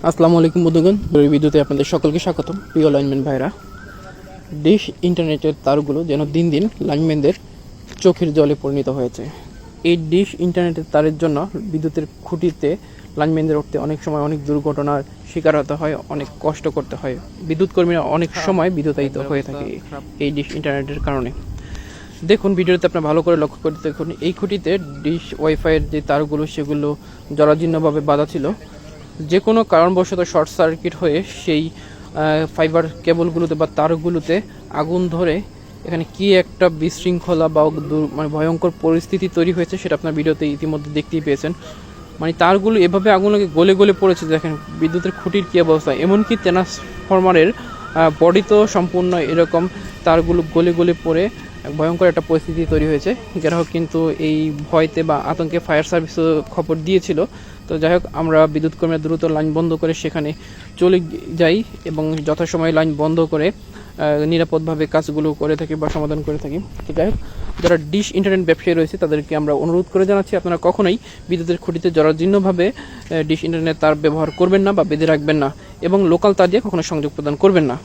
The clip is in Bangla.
আসসালামু আলাইকুম বন্ধুগণ, বিদ্যুতে আপনাদের সকলকে স্বাগতম। প্রিয় লাইনম্যান ভাইরা, ডিশ ইন্টারনেটের তারগুলো যেন দিন দিন লাইনম্যানদের চোখের জলে পরিণত হয়েছে। এই ডিশ ইন্টারনেটের তারের জন্য বিদ্যুতের খুঁটিতে লাইনম্যানদের উঠতে অনেক সময় অনেক দুর্ঘটনার শিকার হতে হয়, অনেক কষ্ট করতে হয়। বিদ্যুৎ কর্মীরা অনেক সময় বিদ্যুতায়িত হয়ে থাকে এই ডিশ ইন্টারনেটের কারণে। দেখুন, ভিডিওতে আপনার ভালো করে লক্ষ্য করে দেখুন, এই খুঁটিতে ডিশ ওয়াইফাইয়ের যে তারগুলো সেগুলো জরাজীর্ণভাবে বাঁধা ছিল। যে কোনো কারণবশত শর্ট সার্কিট হয়ে সেই ফাইবার কেবলগুলোতে বা তারগুলোতে আগুন ধরে এখানে কি একটা বিশৃঙ্খলা বা মানে ভয়ঙ্কর পরিস্থিতি তৈরি হয়েছে সেটা আপনার ভিডিওতে ইতিমধ্যে দেখতেই পেয়েছেন। মানে তারগুলো এভাবে আগুন লাগে গলে গলে পড়েছে, দেখেন বিদ্যুতের খুঁটির কী অবস্থা। এমনকি ট্রান্সফরমারের বডি তো সম্পূর্ণ এরকম তারগুলো গলে গলে পড়ে ভয়ঙ্কর একটা পরিস্থিতি তৈরি হয়েছে। গ্রাহক কিন্তু এই ভয়তে বা আতঙ্কে ফায়ার সার্ভিসও খবর দিয়েছিল। তো যাই হোক, আমরা বিদ্যুৎ কর্মীরা দ্রুত লাইন বন্ধ করে সেখানে চলে যাই এবং যথাসময়ে লাইন বন্ধ করে নিরাপদভাবে কাজগুলো করে থাকি বা সমাধান করে থাকি। তো যাই হোক, যারা ডিশ ইন্টারনেট ব্যবসায়ী রয়েছে তাদেরকে আমরা অনুরোধ করে জানাচ্ছি, আপনারা কখনোই বিদ্যুতের খুঁটিতে জরাজীর্ণভাবে ডিশ ইন্টারনেট তার ব্যবহার করবেন না বা বেঁধে রাখবেন না এবং লোকাল তার দিয়ে কখনো সংযোগ প্রদান করবেন না।